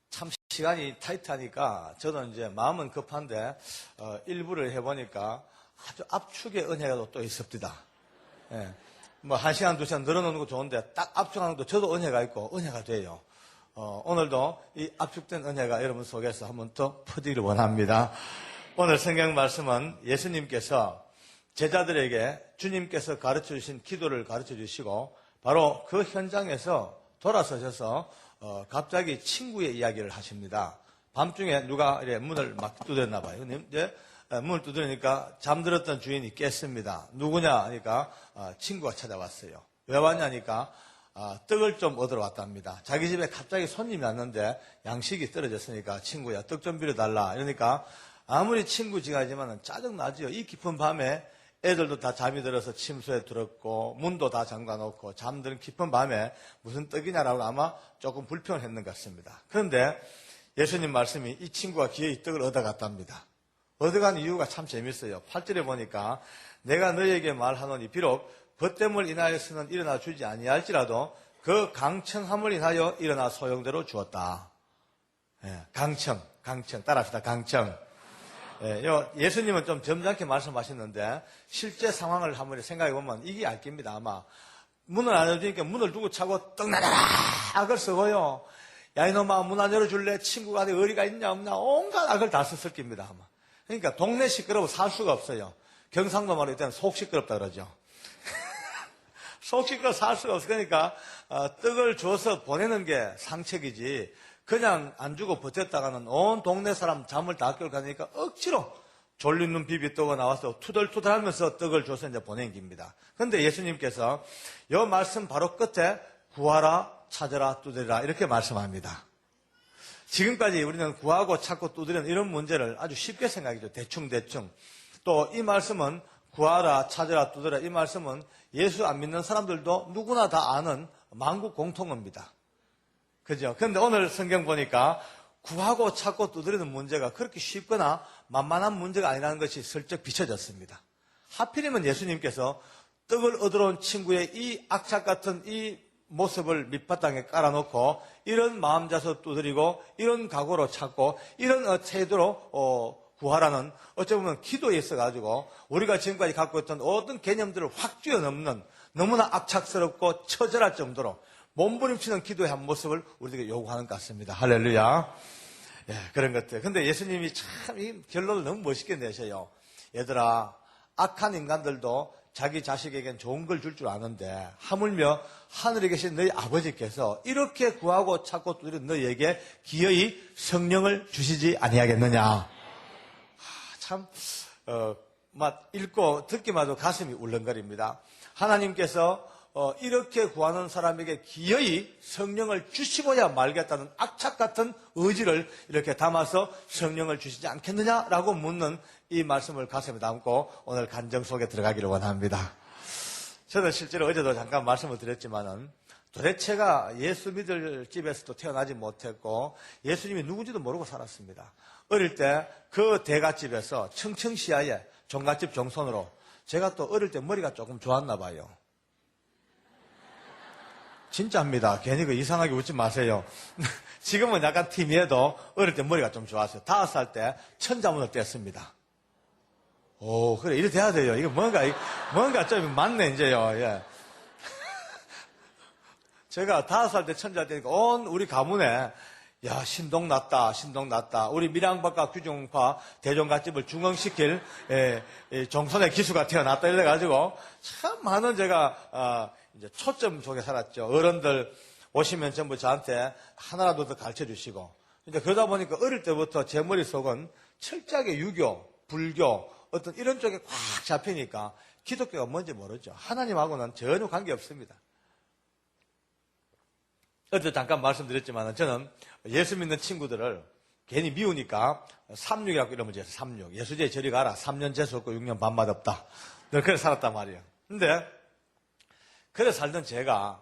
참 시간이 타이트하니까 저는 이제 마음은 급한데 일부를 해보니까 아주 압축의 은혜가 또 있습니다. 예. 뭐 1시간, 2시간 늘어놓는 거 좋은데 딱 압축하는 것도 저도 은혜가 있고 은혜가 돼요. 오늘도 이 압축된 은혜가 여러분 속에서 한번 더 퍼지기를 원합니다. 오늘 성경 말씀은 예수님께서 제자들에게 주님께서 가르쳐 주신 기도를 가르쳐 주시고 바로 그 현장에서 돌아서셔서 갑자기 친구의 이야기를 하십니다. 밤중에 누가 이래 문을 막 두드렸나 봐요. 이제 문을 두드리니까 잠들었던 주인이 깼습니다. 누구냐 하니까 친구가 찾아왔어요. 왜 왔냐니까 떡을 좀 얻으러 왔답니다. 자기 집에 갑자기 손님이 왔는데 양식이 떨어졌으니까 친구야 떡 좀 빌려달라. 이러니까 아무리 친구 지가지만 짜증나지요. 이 깊은 밤에 애들도 다 잠이 들어서 침소에 들었고 문도 다 잠가놓고 잠드는 깊은 밤에 무슨 떡이냐라고 아마 조금 불평했는 것 같습니다. 그런데 예수님 말씀이 이 친구가 기어이 떡을 얻어갔답니다. 얻어간 이유가 참 재밌어요. 8절에 보니까 내가 너에게 말하노니 비록 벗됨을 인하여서는 일어나 주지 아니할지라도 그 강청함을 인하여 일어나 소용대로 주었다. 예, 강청 따라합시다. 강청. 예수님은 좀 점잖게 말씀하셨는데 실제 상황을 한번 생각해 보면 이게 알깁니다. 아마 문을 안 열어주니까 문을 두고 차고 떡 나가라 악을 쓰고요. 야 이놈아 문 안 열어줄래? 친구가 내 의리가 있냐 없냐 온갖 악을 다 썼을 겁니다. 아마. 그러니까 동네 시끄러워 살 수가 없어요. 경상도 말로 일단 속 시끄럽다 그러죠. 속 시끄러워 살 수가 없어. 그러니까 떡을 줘서 보내는 게 상책이지 그냥 안 주고 버텼다가는 온 동네 사람 잠을 다 깨고 가니까 억지로 졸린 눈 비비 떠가 나와서 투덜투덜 하면서 떡을 줘서 이제 보낸 겁니다. 그런데 예수님께서 이 말씀 바로 끝에 구하라, 찾으라, 두드리라 이렇게 말씀합니다. 지금까지 우리는 구하고 찾고 두드리는 이런 문제를 아주 쉽게 생각하죠. 대충. 또 이 말씀은 구하라, 찾으라, 두드리라 이 말씀은 예수 안 믿는 사람들도 누구나 다 아는 만국 공통어입니다. 그죠? 그런데 오늘 성경 보니까 구하고 찾고 두드리는 문제가 그렇게 쉽거나 만만한 문제가 아니라는 것이 슬쩍 비춰졌습니다. 하필이면 예수님께서 떡을 얻으러 온 친구의 이 악착 같은 이 모습을 밑바닥에 깔아놓고 이런 마음 자서 두드리고 이런 각오로 찾고 이런 태도로 구하라는 어찌 보면 기도에 있어가지고 우리가 지금까지 갖고 있던 어떤 개념들을 확 뛰어넘는 너무나 악착스럽고 처절할 정도로 몸부림치는 기도의 한 모습을 우리에게 요구하는 것 같습니다. 할렐루야. 예, 그런 것들. 근데 예수님이 참 이 결론을 너무 멋있게 내셔요. 얘들아, 악한 인간들도 자기 자식에겐 좋은 걸 줄 줄 아는데 하물며 하늘에 계신 너희 아버지께서 이렇게 구하고 찾고 두드리는 너희에게 기어이 성령을 주시지 아니하겠느냐. 참 읽고 듣기마도 가슴이 울렁거립니다. 하나님께서 이렇게 구하는 사람에게 기어이 성령을 주시고야 말겠다는 악착 같은 의지를 이렇게 담아서 성령을 주시지 않겠느냐라고 묻는 이 말씀을 가슴에 담고 오늘 간정 속에 들어가기를 원합니다. 저는 실제로 어제도 잠깐 말씀을 드렸지만은 도대체가 예수 믿을 집에서도 태어나지 못했고 예수님이 누군지도 모르고 살았습니다. 어릴 때 그 대갓집에서 청청시야에 종갓집 종손으로 제가 또 어릴 때 머리가 조금 좋았나 봐요. 진짜입니다. 괜히 이상하게 웃지 마세요. 지금은 약간 팀이해도 어릴 때 머리가 좀 좋았어요. 5살 때 천자문을 뗐습니다. 오, 그래, 이래 돼야 돼요. 이거 뭔가 좀 맞네, 이제요. 예. 제가 5살 때 천자 떼니까 온 우리 가문에 야, 신동 났다. 우리 밀양박과 규종파 대종갓집을 중흥시킬 종손의 기수가 태어났다 이래가지고 참 많은 제가 이제 초점 속에 살았죠. 어른들 오시면 전부 저한테 하나라도 더 가르쳐 주시고 이제 그러다 보니까 어릴 때부터 제 머릿속은 철저하게 유교, 불교 어떤 이런 쪽에 꽉 잡히니까 기독교가 뭔지 모르죠. 하나님하고는 전혀 관계 없습니다. 어제 잠깐 말씀드렸지만 저는 예수 믿는 친구들을 괜히 미우니까 36이라고 이러면 돼서 36. 예수제에 저리 가라. 3년 재수 없고 6년 밥 맛없다. 늘 그래 살았단 말이에요. 근데 그래 살던 제가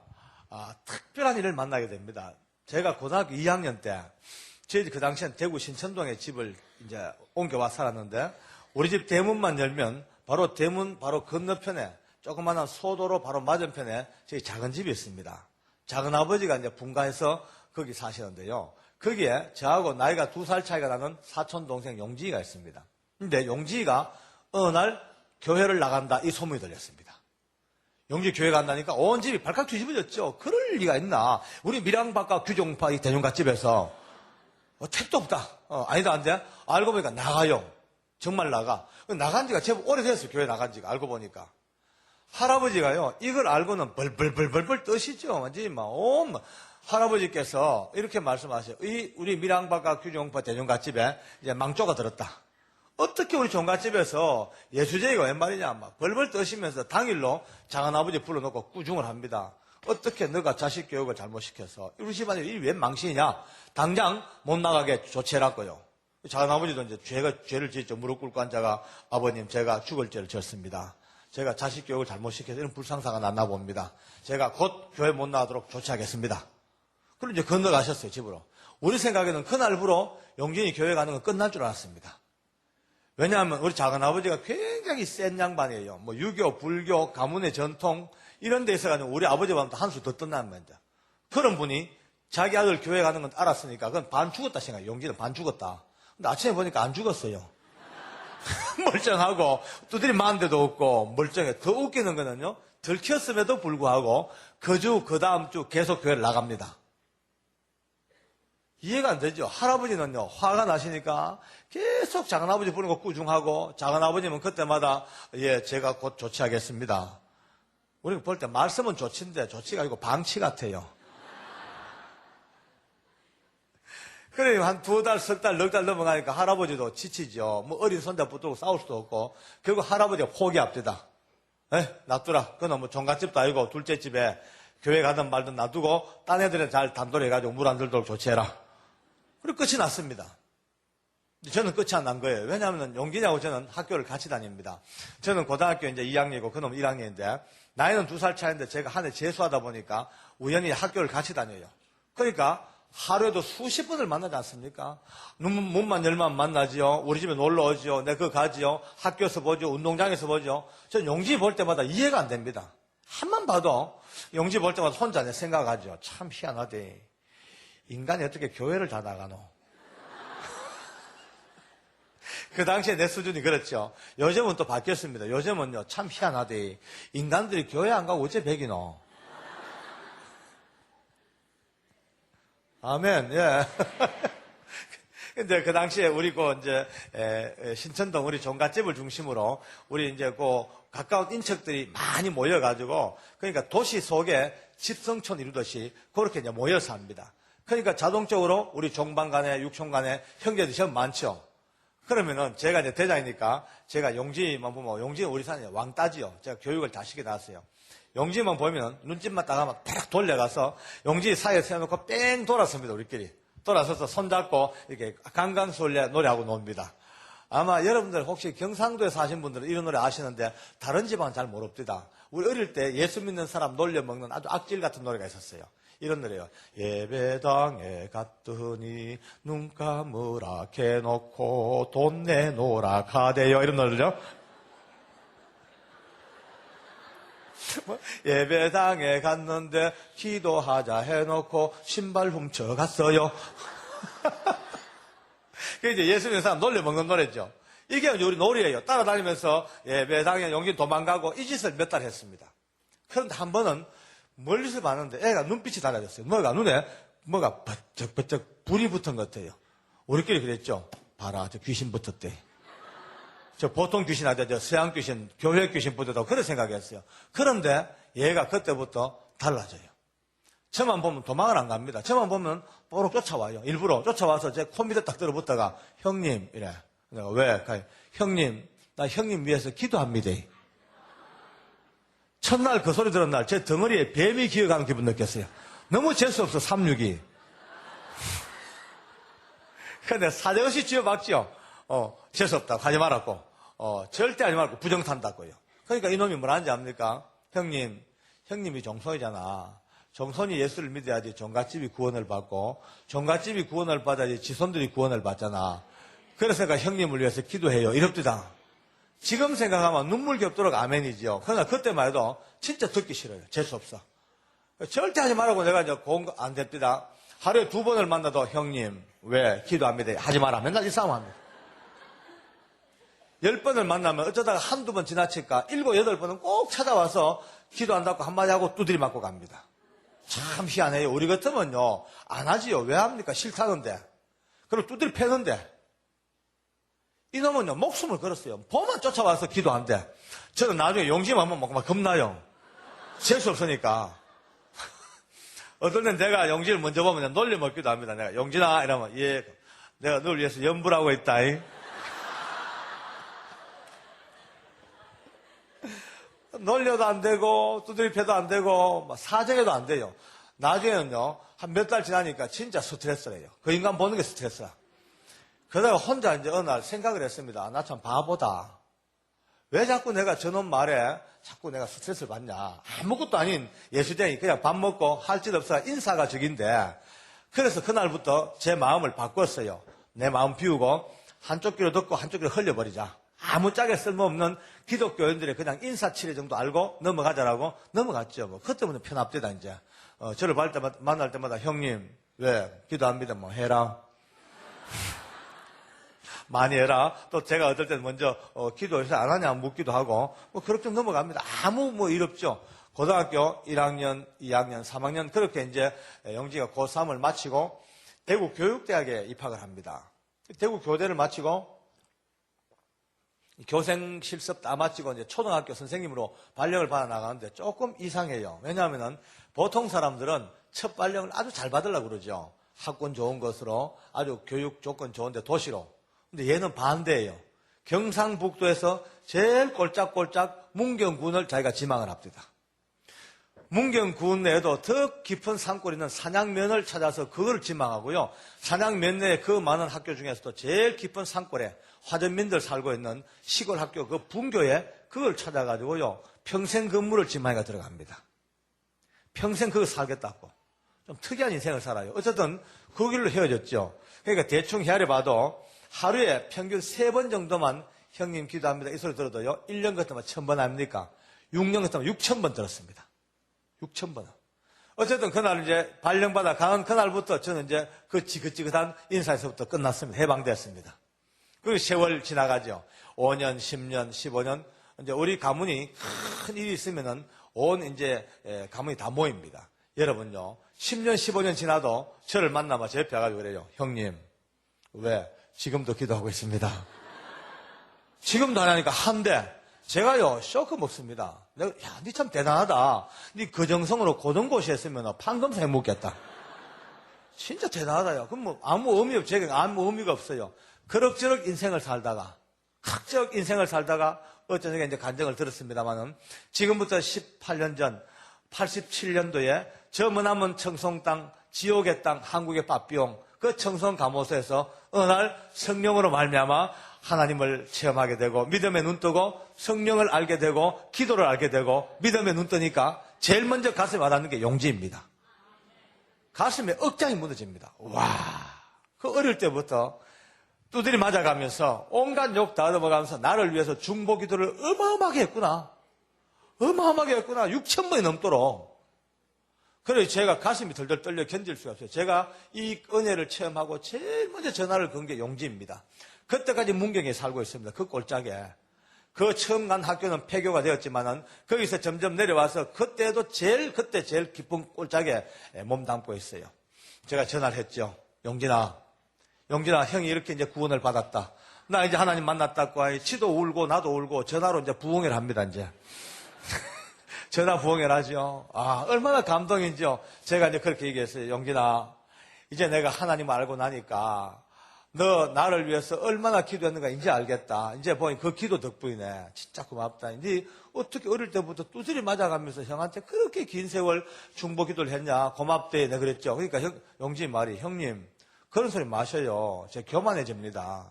특별한 일을 만나게 됩니다. 제가 고등학교 2학년 때 저희 그 당시엔 대구 신천동에 집을 이제 옮겨와 살았는데 우리 집 대문만 열면 바로 대문 바로 건너편에 조그마한 소도로 바로 맞은편에 저희 작은 집이 있습니다. 작은 아버지가 이제 분가해서 거기 사시는데요. 거기에 저하고 나이가 2살 차이가 나는 사촌 동생 용지이가 있습니다. 근데 용지이가 어느 날 교회를 나간다 이 소문이 들렸습니다. 용지 교회 간다니까 온 집이 발칵 뒤집어졌죠. 그럴 리가 있나. 우리 밀양박과 규종파 이 대중갓집에서 택도 없다. 아니다 안 돼. 알고 보니까 나가요. 정말 나가. 나간 지가 제법 오래됐어요. 교회 나간 지가 알고 보니까. 할아버지가요. 이걸 알고는 벌벌벌벌 떠시죠. 완전히 막 할아버지께서 이렇게 말씀하세요. 우리 밀양박과 규종파 대중갓집에 이제 망조가 들었다. 어떻게 우리 종갓집에서 예수제이가 웬 말이냐 막 벌벌 떠시면서 당일로 작은아버지 불러놓고 꾸중을 합니다. 어떻게 너가 자식 교육을 잘못시켜서 우리 집안에 이 웬 망신이냐. 당장 못 나가게 조치해놨고요. 작은아버지도 이제 죄를 지었죠. 무릎 꿇고 앉아가 아버님 제가 죽을 죄를 지었습니다. 제가 자식 교육을 잘못시켜서 이런 불상사가 났나 봅니다. 제가 곧 교회 못 나가도록 조치하겠습니다. 그럼 이제 건너가셨어요, 집으로. 우리 생각에는 그날부로 용진이 교회 가는 건 끝난 줄 알았습니다. 왜냐하면 우리 작은아버지가 굉장히 센 양반이에요. 뭐 유교, 불교, 가문의 전통 이런 데 있어가지고 우리 아버지보다 한 수 더 떴단 말이야. 그런 분이 자기 아들 교회 가는 건 알았으니까 그건 반 죽었다 생각해요. 용진은 반 죽었다. 근데 아침에 보니까 안 죽었어요. 멀쩡하고 두드리 맞은 데도 없고 멀쩡해. 더 웃기는 거는요. 들켰음에도 불구하고 그 주, 그 다음 주 계속 교회를 나갑니다. 이해가 안 되죠. 할아버지는요. 화가 나시니까 계속 작은아버지 부르는 거 꾸중하고 작은아버지는 그때마다 예 제가 곧 조치하겠습니다. 우리가 볼 때 말씀은 조치인데 조치가 아니고 방치 같아요. 그래 한 2달, 석 달, 넉 달 넘어가니까 할아버지도 지치죠. 뭐 어린 손자 붙들고 싸울 수도 없고 결국 할아버지가 포기합니다. 놔두라. 그건 뭐 종갓집도 아니고 둘째 집에 교회 가든 말든 놔두고 딴 애들은 잘 단돌해가지고 물 안 들도록 조치해라. 그리고 끝이 났습니다. 저는 끝이 안 난 거예요. 왜냐하면 용기냐고 저는 학교를 같이 다닙니다. 저는 고등학교 이제 2학년이고 그놈 1학년인데 나이는 2살 차이인데 제가 한 해 재수하다 보니까 우연히 학교를 같이 다녀요. 그러니까 하루에도 수십 번을 만나지 않습니까? 문만 열면 만나지요. 우리 집에 놀러 오지요. 내 그거 가지요. 학교에서 보죠. 운동장에서 보죠. 전 용지 볼 때마다 이해가 안 됩니다. 한번 봐도 용지 볼 때마다 혼자 내 생각하죠. 참 희한하대. 인간이 어떻게 교회를 다 나가노? 그 당시에 내 수준이 그렇죠. 요즘은 또 바뀌었습니다. 요즘은요, 참 희한하대. 인간들이 교회 안 가고 어째 백이노? 아멘, 예. 근데 그 당시에 우리 신천동 우리 종갓집을 중심으로 우리 이제 가까운 인척들이 많이 모여가지고 그러니까 도시 속에 집성촌 이루듯이 그렇게 이제 모여 삽니다. 그러니까 자동적으로 우리 종방 간에 육촌 간에 형제들이 좀 많죠. 그러면은 제가 이제 대장이니까 제가 용지만 보면 용지는 우리 산에 왕따지요. 제가 교육을 다 시켜놨어요. 용지만 보면 눈짓만 따가면 딱 돌려가서 용지 사이에 세워놓고 뺑 돌았습니다. 우리끼리. 돌아서서 손잡고 이렇게 강강술래 노래하고 놉니다. 아마 여러분들 혹시 경상도에 사신 분들은 이런 노래 아시는데 다른 지방은 잘 모릅니다. 우리 어릴 때 예수 믿는 사람 놀려먹는 아주 악질 같은 노래가 있었어요. 이런 노래요. 예배당에 갔더니 눈 감으라 해놓고 돈 내놓으라 가대요. 이런 노래죠. 예배당에 갔는데 기도하자 해놓고 신발 훔쳐갔어요. 그게 이제 예수 믿는 사람 놀려먹는 노래죠. 이게 우리 놀이에요. 따라다니면서 예배당에 용기 도망가고 이 짓을 몇 달 했습니다. 그런데 한 번은 멀리서 봤는데 애가 눈빛이 달라졌어요. 눈에 뭐가 버쩍버쩍 불이 붙은 것 같아요. 우리끼리 그랬죠. 봐라, 저 귀신 붙었대. 저 보통 귀신 아니라 저 서양 귀신, 교회 귀신 붙었다고 그런 생각했어요. 그런데 얘가 그때부터 달라져요. 저만 보면 도망을 안 갑니다. 저만 보면 뽀록 쫓아와요. 일부러 쫓아와서 제 코 밑에 딱 들어붙다가 형님 이래. 내가 왜? 형님, 나 형님 위해서 기도합니다. 첫날 그 소리 들은 날 제 덩어리에 뱀이 기어가는 기분 느꼈어요. 너무 재수없어 362. 근데 사정없이 쥐어박죠. 재수없다고 하지 말았고 절대 하지 말고 부정탄다고요. 그러니까 이놈이 뭐라는지 압니까? 형님이 종손이잖아. 종손이 예수를 믿어야지 종갓집이 구원을 받고 종갓집이 구원을 받아야지 지손들이 구원을 받잖아. 그래서 내가 형님을 위해서 기도해요. 이럽디다. 지금 생각하면 눈물 겹도록 아멘이죠. 그러나 그때만 해도 진짜 듣기 싫어요. 재수없어. 절대 하지 말라고 내가 이제 안 됩니다. 하루에 2번을 만나도 형님, 왜 기도합니다. 하지 마라. 맨날 이 싸움 합니다. 10번을 만나면 어쩌다가 한두 번 지나칠까 7, 8번은 꼭 찾아와서 기도한다고 한마디 하고 두드리 맞고 갑니다. 참 희한해요. 우리 같으면요, 안 하지요. 왜 합니까? 싫다는데. 그리고 두드리 패는데. 이놈은요, 목숨을 걸었어요. 보만 쫓아와서 기도한대. 저는 나중에 용심 한번 먹고 막 겁나요. 재수 없으니까. 어떨 땐 내가 용진을 먼저 보면 놀려먹기도 합니다. 내가, 용진아, 이러면, 예, 내가 널 위해서 연불하고 있다. 놀려도 안 되고, 두드리 패도 안 되고, 사정해도 안 돼요. 나중에는요, 한 몇 달 지나니까 진짜 스트레스래요. 그 인간 보는 게 스트레스라. 그러다가 혼자 이제 어느 날 생각을 했습니다. 나 참 바보다. 왜 자꾸 내가 저놈 말에 자꾸 내가 스트레스를 받냐. 아무것도 아닌 예수쟁이 그냥 밥 먹고 할 짓 없어 인사가 적인데. 그래서 그날부터 제 마음을 바꿨어요. 내 마음 비우고 한쪽 귀로 듣고 한쪽 귀로 흘려버리자. 아무짝에 쓸모없는 기독교인들의 그냥 인사치레 정도 알고 넘어가자라고 넘어갔죠. 뭐 그때부터 편합되다 이제. 저를 만날 때마다 형님 왜 기도합니다. 뭐 해라. 많이 해라. 또 제가 어떨 때는 먼저 기도해서 안 하냐 묻기도 하고 뭐 그렇게 좀 넘어갑니다. 아무 뭐 일 없죠. 고등학교 1학년, 2학년, 3학년 그렇게 이제 영지가 고3을 마치고 대구 교육대학에 입학을 합니다. 대구 교대를 마치고 교생 실습 다 마치고 이제 초등학교 선생님으로 발령을 받아 나가는데 조금 이상해요. 왜냐하면은 보통 사람들은 첫 발령을 아주 잘 받으려고 그러죠. 학군 좋은 것으로 아주 교육 조건 좋은데 도시로. 근데 얘는 반대예요. 경상북도에서 제일 꼴짝꼴짝 문경군을 자기가 지망을 합니다. 문경군 내에도 더 깊은 산골 있는 산양면을 찾아서 그걸 지망하고요. 산양면 내에 그 많은 학교 중에서도 제일 깊은 산골에 화전민들 살고 있는 시골 학교 그 분교에 그걸 찾아가지고요. 평생 근무를 지망해가 들어갑니다. 평생 그거 살겠다고. 좀 특이한 인생을 살아요. 어쨌든 그 길로 헤어졌죠. 그러니까 대충 헤아려봐도 하루에 평균 3번 정도만 형님 기도합니다. 이 소리 들어도요. 1년 같으면 1000번 아닙니까? 6년 같으면 6000번 들었습니다. 6000번. 어쨌든 그날 이제 발령받아 가는 그날부터 저는 이제 그 지긋지긋한 인사에서부터 끝났습니다. 해방됐습니다. 그리고 세월 지나가죠. 5년, 10년, 15년. 이제 우리 가문이 큰 일이 있으면은 온 이제 가문이 다 모입니다. 여러분요. 10년, 15년 지나도 저를 만나면 제 옆에 와가지고 그래요. 형님, 왜? 지금도 기도하고 있습니다. 지금도 안 하니까 한데, 제가요, 쇼크 먹습니다. 내가, 야, 니 참 대단하다. 니 그 정성으로 고등고시 했으면 판검사 해먹겠다. 진짜 대단하다요. 그럼 뭐, 아무 의미 없죠. 제가 아무 의미가 없어요. 그럭저럭 인생을 살다가, 각적 인생을 살다가, 어쩌니까 이제 간증을 들었습니다만은, 지금부터 18년 전, 87년도에 저 머나먼 청송 땅, 지옥의 땅, 한국의 빠삐용, 그 청송 감호소에서 어느 날 성령으로 말미암아 하나님을 체험하게 되고 믿음의 눈 뜨고 성령을 알게 되고 기도를 알게 되고 믿음의 눈 뜨니까 제일 먼저 가슴에 와닿는 게 용지입니다. 가슴에 억장이 무너집니다. 와, 그 어릴 때부터 두드리 맞아가면서 온갖 욕 다 넘어가면서 나를 위해서 중보 기도를 어마어마하게 했구나. 어마어마하게 했구나. 6000번이 넘도록. 그래서 제가 가슴이 덜덜 떨려 견딜 수가 없어요. 제가 이 은혜를 체험하고 제일 먼저 전화를 건 게 용지입니다. 그때까지 문경에 살고 있습니다. 그 꼴짝에. 그 처음 간 학교는 폐교가 되었지만은 거기서 점점 내려와서 그때 제일 깊은 꼴짝에 몸담고 있어요. 제가 전화를 했죠. 용진아, 형이 이렇게 이제 구원을 받았다. 나 이제 하나님 만났다고 지도 울고 나도 울고 전화로 이제 부흥회를 합니다, 이제. 전화 부흥회를 하죠. 아, 얼마나 감동인지요. 제가 이제 그렇게 얘기했어요. 용진아, 이제 내가 하나님 알고 나니까 너 나를 위해서 얼마나 기도했는가 이제 알겠다. 이제 보니 그 기도 덕분이네. 진짜 고맙다. 네 어떻게 어릴 때부터 두드리 맞아가면서 형한테 그렇게 긴 세월 중보 기도를 했냐. 고맙대. 내가 그랬죠. 그러니까 용진 말이 형님 그런 소리 마셔요. 제가 교만해집니다.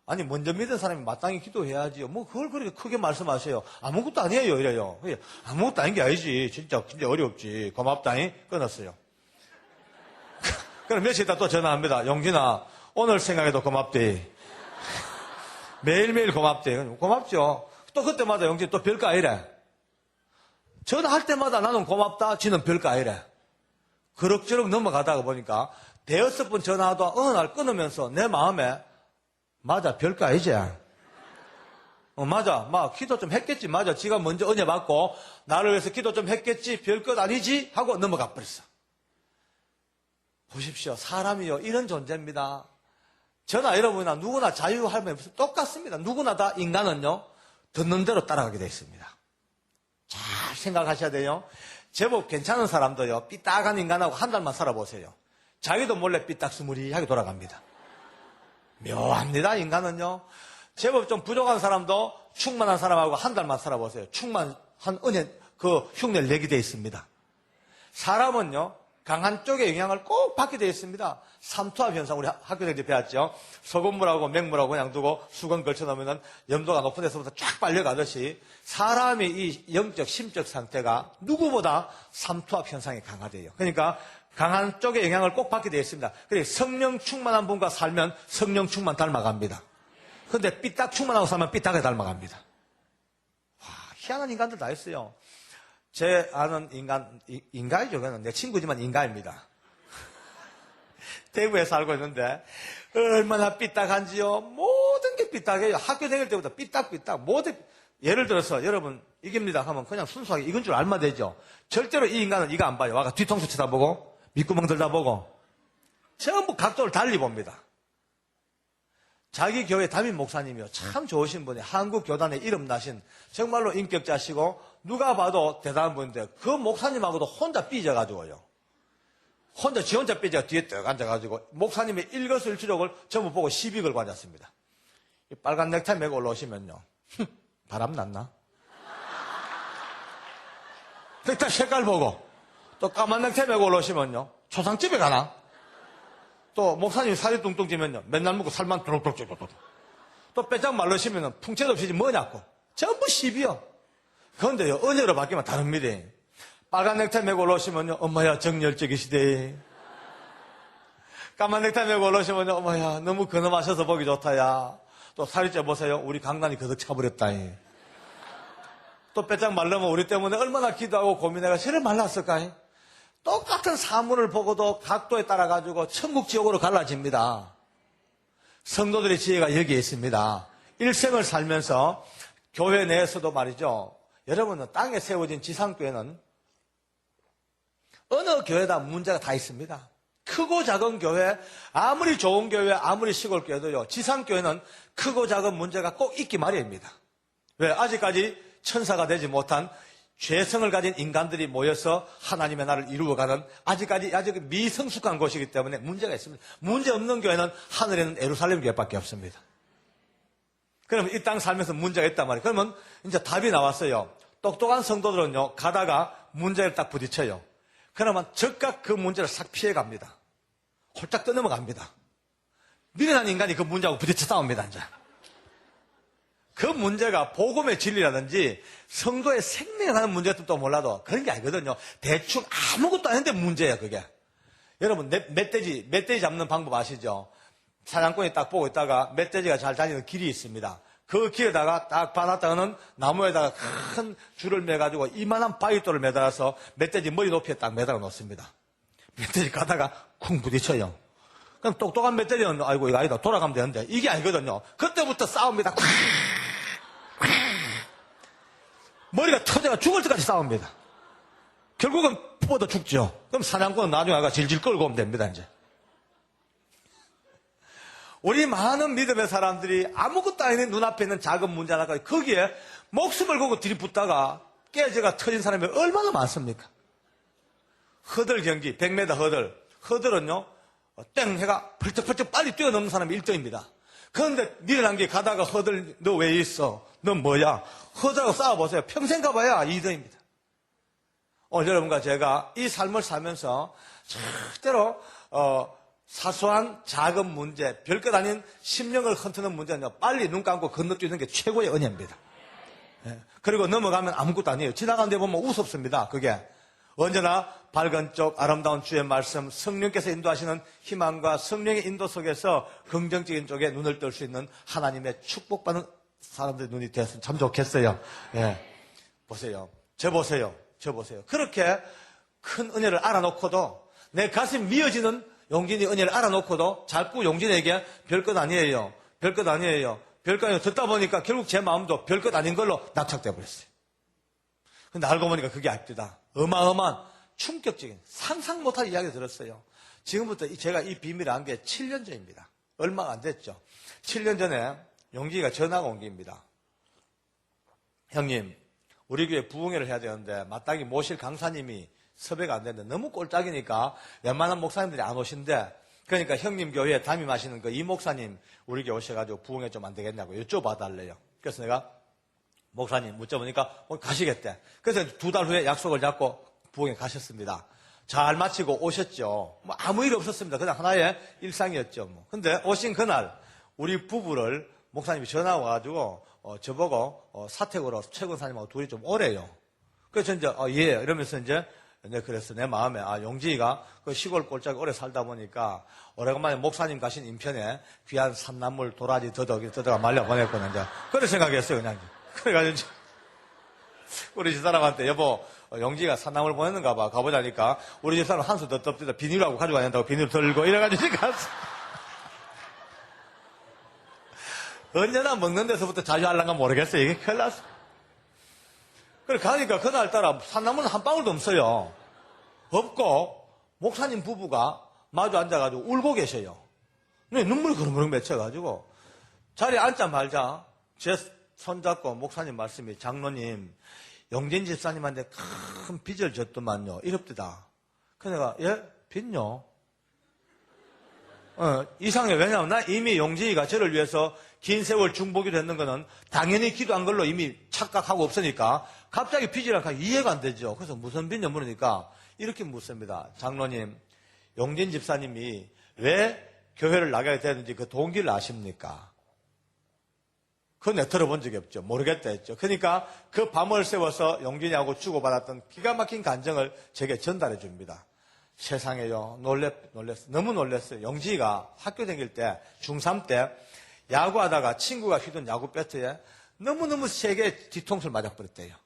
아니 먼저 믿은 사람이 마땅히 기도해야지요. 뭐 그걸 그렇게 크게 말씀하세요. 아무것도 아니에요 이래요. 아무것도 아닌 게 아니지. 진짜 어렵지. 고맙다니 끊었어요. 그럼 며칠 있다 또 전화합니다. 용진아 오늘 생각해도 고맙대. 매일매일 고맙대. 고맙죠. 또 그때마다 용진 또 별거 아니래. 전화할 때마다 나는 고맙다. 지는 별거 아니래. 그럭저럭 넘어가다가 보니까 대여섯 번 전화도 어느 날 끊으면서 내 마음에 맞아, 별거 아니지? 맞아, 막 기도 좀 했겠지. 맞아, 지가 먼저 은혜 받고 나를 위해서 기도 좀 했겠지. 별것 아니지? 하고 넘어가 버렸어. 보십시오. 사람이요, 이런 존재입니다. 저나 여러분이나 누구나 자유하면 똑같습니다. 누구나 다 인간은요, 듣는 대로 따라가게 되어 있습니다. 잘 생각하셔야 돼요. 제법 괜찮은 사람도요, 삐딱한 인간하고 한 달만 살아보세요. 자기도 몰래 삐딱스무리하게 돌아갑니다. 묘합니다, 인간은요. 제법 좀 부족한 사람도 충만한 사람하고 한 달만 살아보세요. 충만한 은혜, 그 흉내를 내게 되어 있습니다. 사람은요, 강한 쪽의 영향을 꼭 받게 되어 있습니다. 삼투압 현상, 우리 학교 때 배웠죠. 소금물하고 맹물하고 그냥 두고 수건 걸쳐놓으면 염도가 높은 데서부터 쫙 빨려가듯이 사람이 이 영적, 심적 상태가 누구보다 삼투압 현상이 강화돼요. 그러니까 강한 쪽의 영향을 꼭 받게 되어 있습니다. 그래서 성령 충만한 분과 살면 성령 충만 닮아갑니다. 그런데 삐딱 충만하고 살면 삐딱하게 닮아갑니다. 와, 희한한 인간들 다 있어요. 제 아는 인가이죠. 그는 내 친구지만 인가입니다. 대구에 살고 있는데 얼마나 삐딱한지요. 모든 게 삐딱해요. 학교 다닐 때부터 삐딱삐딱. 모든, 예를 들어서 여러분 이깁니다 하면 그냥 순수하게 이건 줄 알면 되죠. 절대로 이 인간은 이거 안 봐요. 와가 뒤통수 쳐다보고 밑구멍 들다보고 전부 각도를 달리 봅니다. 자기 교회 담임 목사님이요. 참 좋으신 분이 한국 교단에 이름 나신 정말로 인격자시고 누가 봐도 대단한 분인데 그 목사님하고도 혼자 삐져가지고요. 지 혼자 삐져 뒤에 떡 앉아가지고 목사님의 일거수일투족을 전부 보고 시비 걸고 앉았습니다. 이 빨간 넥타이 메고 올라오시면요. 바람 났나? 넥타이 색깔 보고 또 까만 넥타이 메고 올라오시면요. 초상집에 가나? 또 목사님이 살이 뚱뚱 찌면요. 맨날 먹고 살만 뚜룩뚜룩뚜룩. 또 빼짝 말르시면은 풍채도 없이 뭐냐고. 전부 시비요. 그런데요, 은혜로 바뀌면 다릅니다. 빨간 넥타이 메고 올라오시면요. 엄마야, 정열적이시대. 까만 넥타이 메고 올라오시면요. 엄마야, 너무 근엄하셔서 보기 좋다야. 또 살이 쪄보세요. 우리 강단이 거득 차버렸다. 또 빼짝 말르면 우리 때문에 얼마나 기도하고 고민해가 저를 말랐을까? 똑같은 사물을 보고도 각도에 따라 가지고 천국 지옥으로 갈라집니다. 성도들의 지혜가 여기에 있습니다. 일생을 살면서 교회 내에서도 말이죠. 여러분은 땅에 세워진 지상교회는 어느 교회다 문제가 다 있습니다. 크고 작은 교회, 아무리 좋은 교회, 아무리 시골 교회도요. 지상교회는 크고 작은 문제가 꼭 있기 마련입니다. 왜? 아직까지 천사가 되지 못한 죄성을 가진 인간들이 모여서 하나님의 나라를 이루어가는 아직 미성숙한 곳이기 때문에 문제가 있습니다. 문제 없는 교회는 하늘에는 예루살렘 교회밖에 없습니다. 그러면 이 땅 살면서 문제가 있단 말이에요. 그러면 이제 답이 나왔어요. 똑똑한 성도들은요, 가다가 문제를 딱 부딪혀요. 그러면 즉각 그 문제를 싹 피해갑니다. 홀짝 떠넘어갑니다. 미련한 인간이 그 문제하고 부딪혀 싸웁니다, 이제. 그 문제가 복음의 진리라든지 성도의 생명에 관한 문제도 몰라도 그런 게 아니거든요. 대충 아무것도 아닌데 문제예요, 그게. 여러분, 멧돼지 잡는 방법 아시죠? 사냥꾼이 딱 보고 있다가 멧돼지가 잘 다니는 길이 있습니다. 그 길에다가 딱 봐놨다가는 나무에다가 큰 줄을 매가지고 이만한 바위돌을 매달아서 멧돼지 머리 높이에 딱 매달아 놓습니다. 멧돼지 가다가 쿵 부딪혀요. 그럼 똑똑한 멧돼지는 아이고 이거 아니다 돌아가면 되는데 이게 아니거든요. 그때부터 싸웁니다. 머리가 터져가 죽을 때까지 싸웁니다. 결국은 뻗어 죽죠. 그럼 사냥꾼은 나중에 아가 질질 끌고 오면 됩니다, 이제. 우리 많은 믿음의 사람들이 아무것도 아닌 눈앞에 있는 작은 문제 하나가 거기에 목숨을 걸고 들이붙다가 깨져가 터진 사람이 얼마나 많습니까? 허들 경기, 100m 허들. 허들은요, 땡 해가 펄쩍펄쩍 빨리 뛰어넘는 사람이 1등입니다. 그런데 미련한 게 가다가 허들, 너 왜 있어? 너 뭐야? 허들하고 싸워보세요. 평생 가봐야 2등입니다. 오늘 여러분과 제가 이 삶을 살면서 절대로, 사소한 작은 문제, 별것 아닌 심령을 흔드는 문제는요, 빨리 눈 감고 건너뛰는 게 최고의 은혜입니다. 예. 그리고 넘어가면 아무것도 아니에요. 지나가는 데 보면 우습습니다, 그게. 언제나 밝은 쪽 아름다운 주의 말씀, 성령께서 인도하시는 희망과 성령의 인도 속에서 긍정적인 쪽에 눈을 뜰 수 있는 하나님의 축복받는 사람들의 눈이 되었으면 참 좋겠어요. 예. 보세요. 저 보세요. 그렇게 큰 은혜를 알아놓고도 내 가슴 미어지는 용진이 은혜를 알아놓고도 자꾸 용진에게 별것 아니에요. 별것 아니에요. 별것 아니에요. 듣다 보니까 결국 제 마음도 별것 아닌 걸로 낙착돼 버렸어요. 근데 알고 보니까 그게 아닙니다. 어마어마한 충격적인 상상 못할 이야기를 들었어요. 지금부터 제가 이 비밀을 안 게 7년 전입니다. 얼마 안 됐죠. 7년 전에 용진이가 전화가 온 게입니다. 형님, 우리 교회 부흥회를 해야 되는데 마땅히 모실 강사님이 섭외가 안 되는데 너무 꼴짝이니까 웬만한 목사님들이 안 오신대. 그러니까 형님 교회에 담임하시는 그 이 목사님 우리 교회 오셔가지고 부흥회 좀 안 되겠냐고 여쭤봐달래요. 그래서 내가 목사님 여쭤보니까 가시겠대. 그래서 2달 후에 약속을 잡고 부흥회 가셨습니다. 잘 마치고 오셨죠. 뭐 아무 일 없었습니다. 그냥 하나의 일상이었죠. 뭐. 근데 오신 그날 우리 부부를 목사님이 전화 와가지고 저보고 사택으로 최근사님하고 둘이 좀 오래요. 그래서 이제 예 이러면서 이제 네, 그래서 내 마음에 용진이가 그 시골 꼴짝이 오래 살다 보니까 오래간만에 목사님 가신 인편에 귀한 산나물 도라지 더덕아 말려 보냈거든요. 이제 그런 생각했어요 그냥. 그래가지고 우리 집사람한테 여보 용진이가 산나물 보냈는가 봐 가보자니까 우리 집사람 한 수 더 덥디다 비닐하고 가지고 다닌다고 비닐 들고 이래가지고 갔어. 언제나 먹는 데서부터 자주 하려는가 모르겠어요. 이게 큰일 났어. 그래 가니까 그날따라 산나물은 한 방울도 없어요. 없고 목사님 부부가 마주 앉아가지고 울고 계셔요. 눈물이 그렁그렁 맺혀가지고 자리에 앉자 말자 제 손잡고 목사님 말씀이 장로님 용진 집사님한테 큰 빚을 졌더만요. 이럽디다. 그래서 내가 예? 빚요? 이상해. 왜냐하면 나 이미 용진이가 저를 위해서 긴 세월 중보기도 했는 거는 당연히 기도한 걸로 이미 착각하고 없으니까 갑자기 빚이라니까 이해가 안 되죠. 그래서 무슨 빚냐 물으니까 이렇게 묻습니다. 장로님, 용진 집사님이 왜 교회를 나가게 되는지 그 동기를 아십니까? 그건 내가 들어본 적이 없죠. 모르겠다 했죠. 그러니까 그 밤을 세워서 용진이하고 주고받았던 기가 막힌 간증을 제게 전달해 줍니다. 세상에요. 놀랬어요. 너무 놀랬어요. 용진이가 학교 다닐 때, 중3 때, 야구하다가 친구가 휘둔 야구 배트에 너무너무 세게 뒤통수를 맞아버렸대요.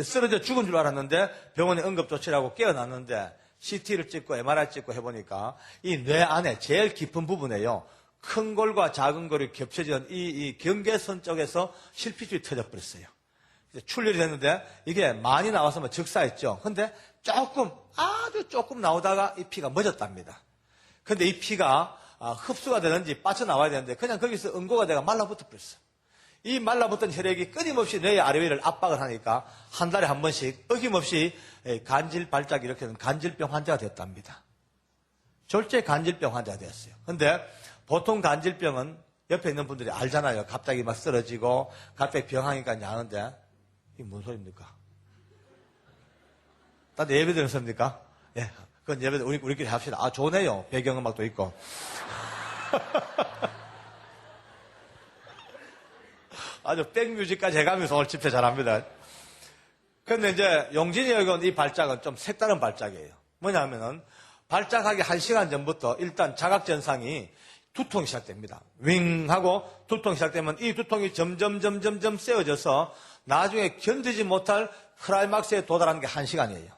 쓰러져 죽은 줄 알았는데 병원에 응급조치라고 깨어났는데 CT를 찍고 MRI 찍고 해보니까 이 뇌 안에 제일 깊은 부분에요. 큰 골과 작은 골이 겹쳐지는 이 경계선 쪽에서 실핏줄이 터져버렸어요. 출혈이 됐는데 이게 많이 나왔으면 즉사했죠. 근데 아주 조금 나오다가 이 피가 멎었답니다. 근데 이 피가 흡수가 되는지 빠져나와야 되는데 그냥 거기서 응고가 돼가 말라붙어 버렸어요. 이 말라붙은 혈액이 끊임없이 뇌의 아래위를 압박을 하니까 한 달에 한 번씩 어김없이 간질 발작이 일으키는 간질병 환자가 됐답니다. 졸제 간질병 환자가 됐어요. 근데 보통 간질병은 옆에 있는 분들이 알잖아요. 갑자기 막 쓰러지고 갑자기 병하니까 하는데 이게 뭔 소리입니까? 다들 예배 드렸습니까? 예, 그건 예배 우리끼리 합시다. 좋네요. 배경음악도 있고. 아주 백뮤직까지 해가면서 오늘 집회 잘합니다. 근데 이제 용진이 여기 이 발작은 좀 색다른 발작이에요. 뭐냐면은 발작하기 1시간 전부터 일단 자각전상이 두통이 시작됩니다. 윙 하고 두통이 시작되면 이 두통이 점점 세워져서 나중에 견디지 못할 클라이막스에 도달하는 게 1시간이에요.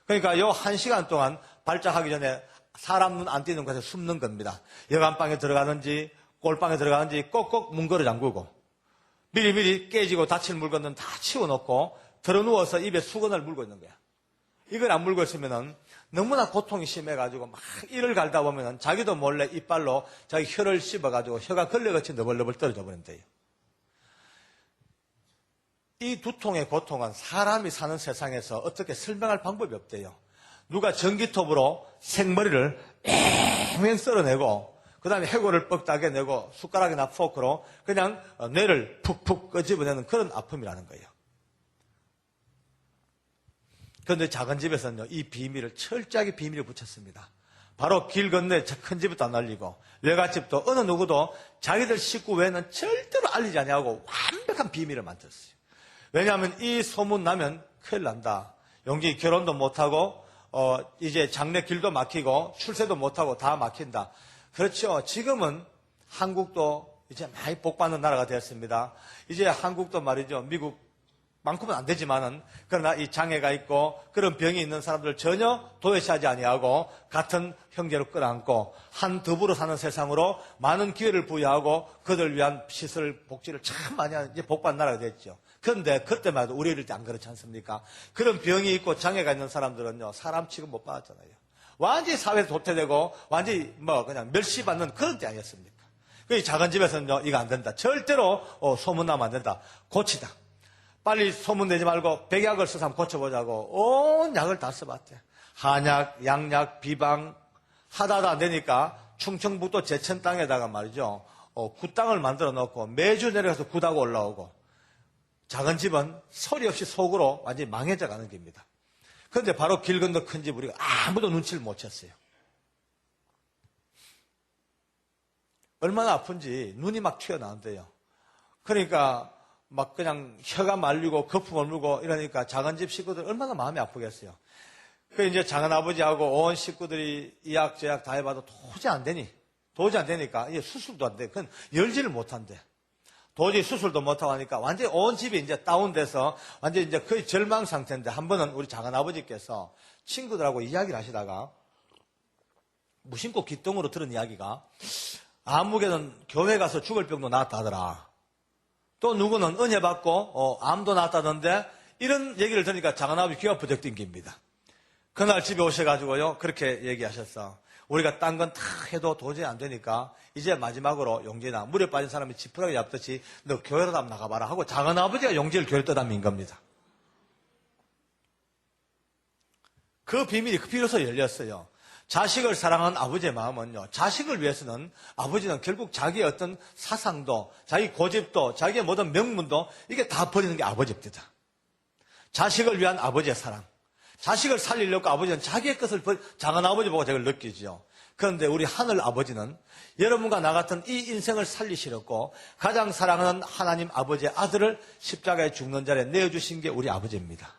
그러니까 요 1시간 동안 발작하기 전에 사람 눈 안 띄는 곳에 숨는 겁니다. 여간방에 들어가는지 꼴방에 들어가는지 꼭꼭 문 걸어 잠그고 미리미리 깨지고 다칠 물건은 다 치워놓고 들어누워서 입에 수건을 물고 있는 거야. 이걸 안 물고 있으면은 너무나 고통이 심해가지고 막 이를 갈다 보면은 자기도 몰래 이빨로 자기 혀를 씹어가지고 혀가 걸레같이 너벌너벌 떨어져 버린대요. 이 두통의 고통은 사람이 사는 세상에서 어떻게 설명할 방법이 없대요. 누가 전기톱으로 생머리를 맹맹 썰어내고 그 다음에 해골을 뻑다게 내고 숟가락이나 포크로 그냥 뇌를 푹푹 끄집어내는 그런 아픔이라는 거예요. 그런데 작은 집에서는요, 이 비밀을 철저하게 비밀을 붙였습니다. 바로 길 건너에 큰 집도 안 알리고 외갓집도 어느 누구도 자기들 식구 외에는 절대로 알리지 않냐고 완벽한 비밀을 만들었어요. 왜냐하면 이 소문 나면 큰일 난다. 용기 결혼도 못하고 이제 장래 길도 막히고 출세도 못하고 다 막힌다. 그렇죠. 지금은 한국도 이제 많이 복받는 나라가 되었습니다. 이제 한국도 말이죠. 미국 만큼은 안 되지만은, 그러나 이 장애가 있고 그런 병이 있는 사람들을 전혀 도외시하지 아니하고 같은 형제로 끌어안고 한 더불어 사는 세상으로 많은 기회를 부여하고 그들을 위한 시설 복지를 참 많이 하는, 이제 복받는 나라가 됐죠. 그런데 그때만 해도 우리 어릴 때 안 그렇지 않습니까? 그런 병이 있고 장애가 있는 사람들은요, 사람 취급 못 받았잖아요. 완전히 사회에서 도태되고 완전히 그냥 멸시받는 그런 때 아니었습니까? 그 작은 집에서는요, 이거 안 된다. 절대로 소문나면 안 된다. 고치다. 빨리 소문내지 말고 백약을 써서 한번 고쳐보자고 온 약을 다 써봤대. 한약, 양약, 비방 하다도 안 되니까 충청북도 제천 땅에다가 말이죠, 굿땅을 만들어 놓고 매주 내려가서 굿하고 올라오고, 작은 집은 소리 없이 속으로 완전히 망해져 가는 겁니다. 그런데 바로 길 건너 큰 집 우리가 아무도 눈치를 못 챘어요. 얼마나 아픈지 눈이 막 튀어나온대요. 그러니까 막 그냥 혀가 말리고 거품을 물고 이러니까 작은 집 식구들 얼마나 마음이 아프겠어요. 그 이제 작은 아버지하고 온 식구들이 이약 저약 다 해봐도 도저히 안 되니까 이게 수술도 안 돼. 그건 열지를 못한대. 도저히 수술도 못하고 하니까 완전히 온 집이 이제 다운돼서 완전히 이제 거의 절망 상태인데, 한 번은 우리 작은 아버지께서 친구들하고 이야기를 하시다가 무심코 귓등으로 들은 이야기가, 아무개는 교회 가서 죽을 병도 나았다 하더라. 또 누구는 은혜 받고 암도 나았다던데, 이런 얘기를 들으니까 작은 아버지 귀가 부쩍 띵깁니다. 그날 집에 오셔가지고요, 그렇게 얘기하셨어. 우리가 딴 건 다 해도 도저히 안 되니까 이제 마지막으로 용재나 물에 빠진 사람이 지푸라기 잡듯이 너 교회로 한번 나가봐라 하고 작은 아버지가 용재를 교회로 떠다닌 겁니다. 그 비밀이 비로소 열렸어요. 자식을 사랑하는 아버지의 마음은요, 자식을 위해서는 아버지는 결국 자기의 어떤 사상도, 자기 고집도, 자기의 모든 명문도 이게 다 버리는 게 아버지입니다. 자식을 위한 아버지의 사랑. 자식을 살리려고 아버지는 자기의 것을 작은 아버지 보고 저걸 느끼죠. 그런데 우리 하늘 아버지는 여러분과 나 같은 이 인생을 살리시려고 가장 사랑하는 하나님 아버지의 아들을 십자가에 죽는 자리에 내어주신 게 우리 아버지입니다.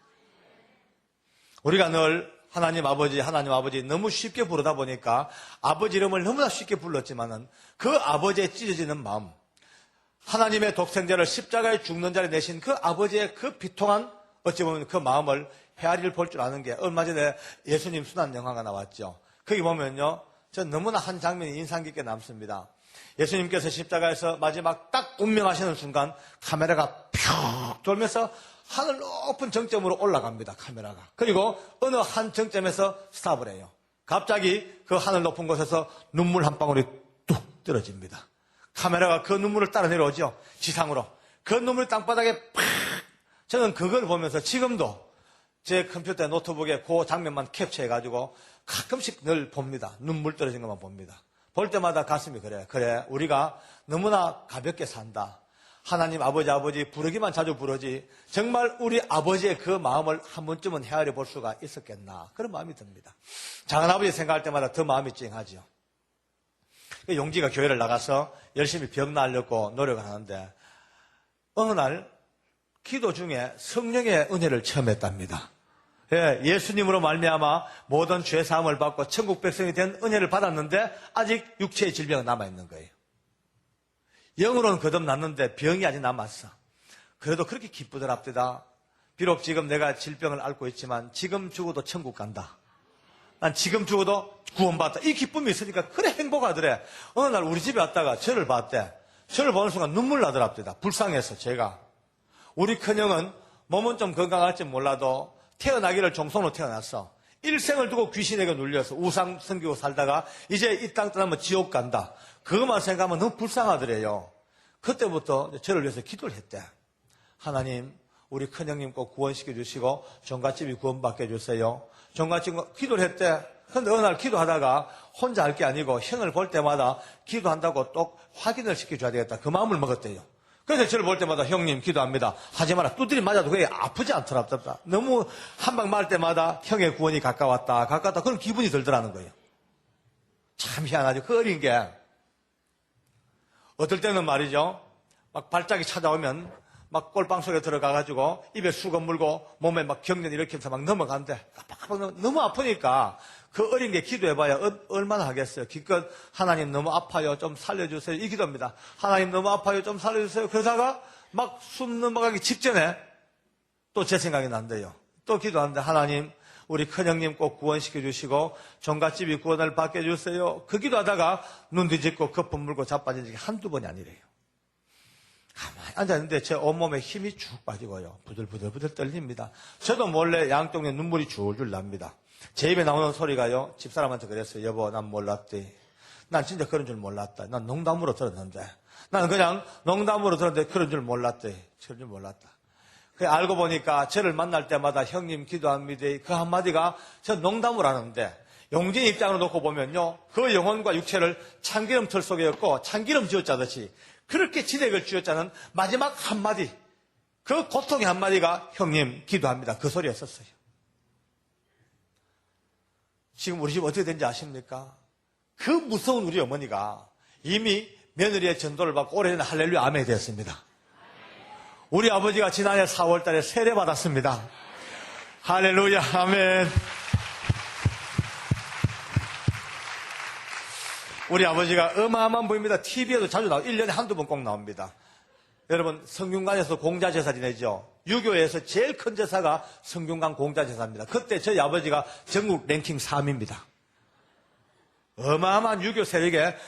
우리가 늘 하나님 아버지 너무 쉽게 부르다 보니까 아버지 이름을 너무나 쉽게 불렀지만은 그 아버지의 찢어지는 마음, 하나님의 독생자를 십자가에 죽는 자리에 내신 그 아버지의 그 비통한, 어찌 보면 그 마음을 헤아리를 볼 줄 아는 게, 얼마 전에 예수님 순환 영화가 나왔죠. 거기 보면요, 전 너무나 한 장면이 인상 깊게 남습니다. 예수님께서 십자가에서 마지막 딱 운명하시는 순간 카메라가 펴 돌면서 하늘 높은 정점으로 올라갑니다. 카메라가. 그리고 어느 한 정점에서 스탑을 해요. 갑자기 그 하늘 높은 곳에서 눈물 한 방울이 뚝 떨어집니다. 카메라가 그 눈물을 따라 내려오죠. 지상으로. 그 눈물이 땅바닥에 팍. 저는 그걸 보면서 지금도 제 컴퓨터 노트북에 그 장면만 캡처해가지고 가끔씩 늘 봅니다. 눈물 떨어진 것만 봅니다. 볼 때마다 가슴이 그래 우리가 너무나 가볍게 산다. 하나님 아버지 부르기만 자주 부르지 정말 우리 아버지의 그 마음을 한 번쯤은 헤아려 볼 수가 있었겠나, 그런 마음이 듭니다. 작은 아버지 생각할 때마다 더 마음이 찡하죠. 용기가 교회를 나가서 열심히 병 나으려고 노력을 하는데, 어느 날 기도 중에 성령의 은혜를 처음 했답니다. 예수님으로 말미암아 모든 죄 사함을 받고 천국 백성이 된 은혜를 받았는데 아직 육체의 질병은 남아있는 거예요. 영으로는 거듭났는데 병이 아직 남았어. 그래도 그렇게 기쁘더랍니다. 비록 지금 내가 질병을 앓고 있지만 지금 죽어도 천국 간다. 난 지금 죽어도 구원받다. 이 기쁨이 있으니까 그래 행복하더래. 어느 날 우리 집에 왔다가 저를 봤대. 저를 보는 순간 눈물 나더랍니다. 불쌍해서 제가. 우리 큰형은 몸은 좀 건강할지 몰라도 태어나기를 종손으로 태어났어. 일생을 두고 귀신에게 눌려서 우상 섬기고 살다가 이제 이 땅 떠나면 지옥 간다. 그것만 생각하면 너무 불쌍하더래요. 그때부터 저를 위해서 기도를 했대. 하나님, 우리 큰형님 꼭 구원시켜 주시고 종갓집이 구원받게 해주세요. 종갓집 기도를 했대. 그런데 어느 날 기도하다가 혼자 할 게 아니고 형을 볼 때마다 기도한다고 또 확인을 시켜줘야 되겠다. 그 마음을 먹었대요. 그래서 저를 볼 때마다 형님 기도합니다. 하지 마라. 두드리 맞아도 그게 아프지 않더랍니다. 너무 한 방 맞을 때마다 형의 구원이 가까웠다. 그런 기분이 들더라는 거예요. 참 희한하죠. 그 어린 게. 어떨 때는 말이죠. 막 발작이 찾아오면 막 꼴빵 속에 들어가가지고 입에 수건 물고 몸에 막 경련 일으키면서 막 넘어간대. 너무 아프니까 그 어린 게 기도해봐야 얼마나 하겠어요. 기껏 하나님 너무 아파요. 좀 살려주세요. 이 기도입니다. 하나님 너무 아파요. 좀 살려주세요. 그러다가 막 숨 넘어가기 직전에 또 제 생각이 난대요. 또 기도하는데 하나님 우리 큰형님 꼭 구원시켜 주시고 종갓집이 구원을 받게 해주세요. 그 기도하다가 눈 뒤집고 거품 물고 자빠진 적이 한두 번이 아니래요. 가만히 앉았는데 제 온몸에 힘이 쭉 빠지고요. 부들부들 떨립니다. 저도 몰래 양쪽에 눈물이 줄줄 납니다. 제 입에 나오는 소리가요. 집사람한테 그랬어요. 여보 난 몰랐대. 난 진짜 그런 줄 몰랐다. 난 농담으로 들었는데. 나는 그냥 농담으로 들었는데 그런 줄 몰랐대. 그런 줄 몰랐다. 알고 보니까 저를 만날 때마다 형님 기도합니다. 그 한마디가 저 농담을 하는데 용진 입장으로 놓고 보면요. 그 영혼과 육체를 참기름 틀 속에 였고 참기름 쥐어짜듯이 그렇게 진액을 쥐어짜는 마지막 한마디 그 고통의 한마디가 형님 기도합니다. 그 소리였었어요. 지금 우리 집 어떻게 된지 아십니까? 그 무서운 우리 어머니가 이미 며느리의 전도를 받고 올해는 할렐루야 아멘이 되었습니다. 우리 아버지가 지난해 4월 달에 세례 받았습니다. 할렐루야 아멘. 우리 아버지가 어마어마한 분입니다. TV에도 자주 나오고 1년에 한두 번 꼭 나옵니다. 여러분 성균관에서 공자제사 지내죠. 유교에서 제일 큰 제사가 성균관 공자제사입니다. 그때 저희 아버지가 전국 랭킹 3위입니다. 어마어마한 유교 세력의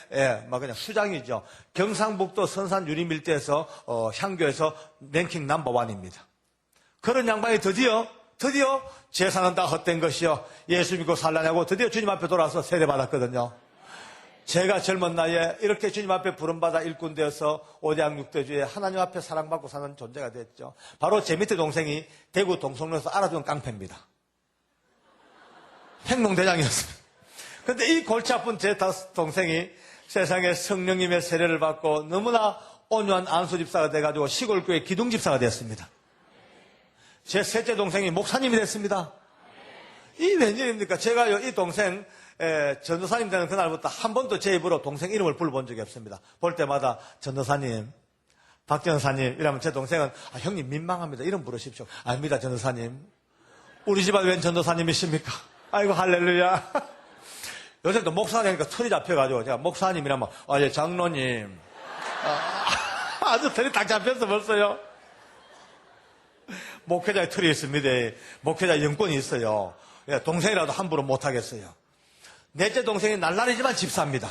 막 그냥 수장이죠. 경상북도 선산 유림일대에서 향교에서 랭킹 넘버1입니다. 그런 양반이 드디어 제사는 다 헛된 것이요 예수 믿고 살라냐고 드디어 주님 앞에 돌아와서 세례 받았거든요. 제가 젊은 나이에 이렇게 주님 앞에 부름받아 일꾼 되어서 오대양육대주에 하나님 앞에 사랑받고 사는 존재가 됐죠. 바로 제 밑에 동생이 대구 동성로에서 알아준 깡패입니다. 행동대장이었습니다. 근데 이 골치 아픈 제 동생이 세상에 성령님의 세례를 받고 너무나 온유한 안수집사가 돼가지고 시골교회 기둥집사가 됐습니다. 제 셋째 동생이 목사님이 됐습니다. 이 웬일입니까? 제가요, 이 동생, 전도사님 되는 그날부터 한 번도 제 입으로 동생 이름을 불러본 적이 없습니다. 볼 때마다 전도사님, 박전사님 이러면 제 동생은 형님 민망합니다. 이름 부르십시오. 아닙니다 전도사님. 우리 집안 웬 전도사님이십니까? 아이고 할렐루야. 요새 또 목사님이니까 털이 잡혀가지고 제가 목사님이라면 예 장로님 아주 털이 딱 잡혔어 벌써요. 목회자의 털이 있습니다. 목회자 영권이 있어요. 동생이라도 함부로 못하겠어요. 넷째 동생이 날라리지만 집사입니다.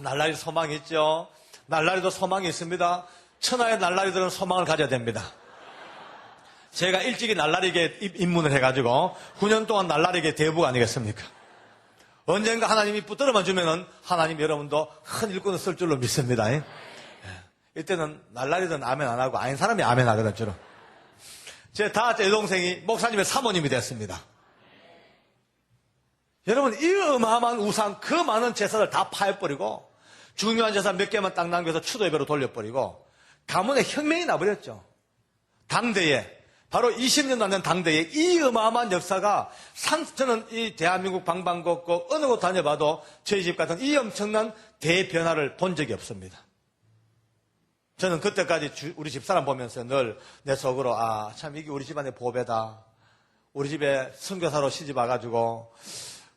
날라리 소망이 있죠. 날라리도 소망이 있습니다. 천하의 날라리들은 소망을 가져야 됩니다. 제가 일찍이 날라리게 입문을 해가지고 9년 동안 날라리게 대부가 아니겠습니까? 언젠가 하나님이 붙들어만 주면은 하나님 여러분도 큰 일꾼을 쓸 줄로 믿습니다. 이때는 날라리든 아멘 안 하고 아닌 사람이 아멘 하거든 주로. 제 다째 여동생이 목사님의 사모님이 됐습니다. 여러분 이 어마어마한 우상 그 많은 제사를 다 파해버리고 중요한 제사 몇 개만 딱 남겨서 추도 예배로 돌려버리고 가문에 혁명이 나버렸죠. 당대에 바로 20년도 안 된 당대에 이 어마어마한 역사가 저는 이 대한민국 방방곡곡 어느 곳 다녀봐도 저희 집 같은 이 엄청난 대변화를 본 적이 없습니다. 저는 그때까지 우리 집사람 보면서 늘 내 속으로 참 이게 우리 집안의 보배다. 우리 집에 선교사로 시집 와가지고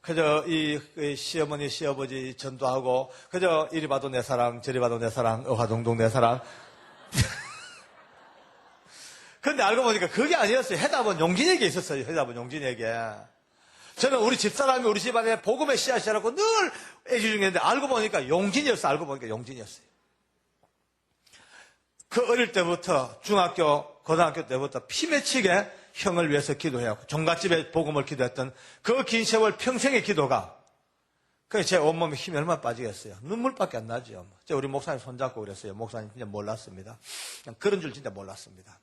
그저 이 시어머니 시아버지 전도하고 그저 이리 봐도 내 사랑 저리 봐도 내 사랑 어화동동 내 사랑. 근데 알고 보니까 그게 아니었어요. 해답은 용진에게 있었어요. 해답은 용진에게. 저는 우리 집사람이 우리 집안에 복음의 씨앗이라고 늘 애지중했는데 알고 보니까 용진이었어요. 알고 보니까 용진이었어요. 그 어릴 때부터 중학교, 고등학교 때부터 피맺히게 형을 위해서 기도해요. 종갓집에 복음을 기도했던 그 긴 세월 평생의 기도가 그게 제 온몸에 힘이 얼마나 빠지겠어요. 눈물밖에 안 나죠. 제가 우리 목사님 손잡고 그랬어요. 목사님 진짜 몰랐습니다. 그냥 그런 줄 진짜 몰랐습니다.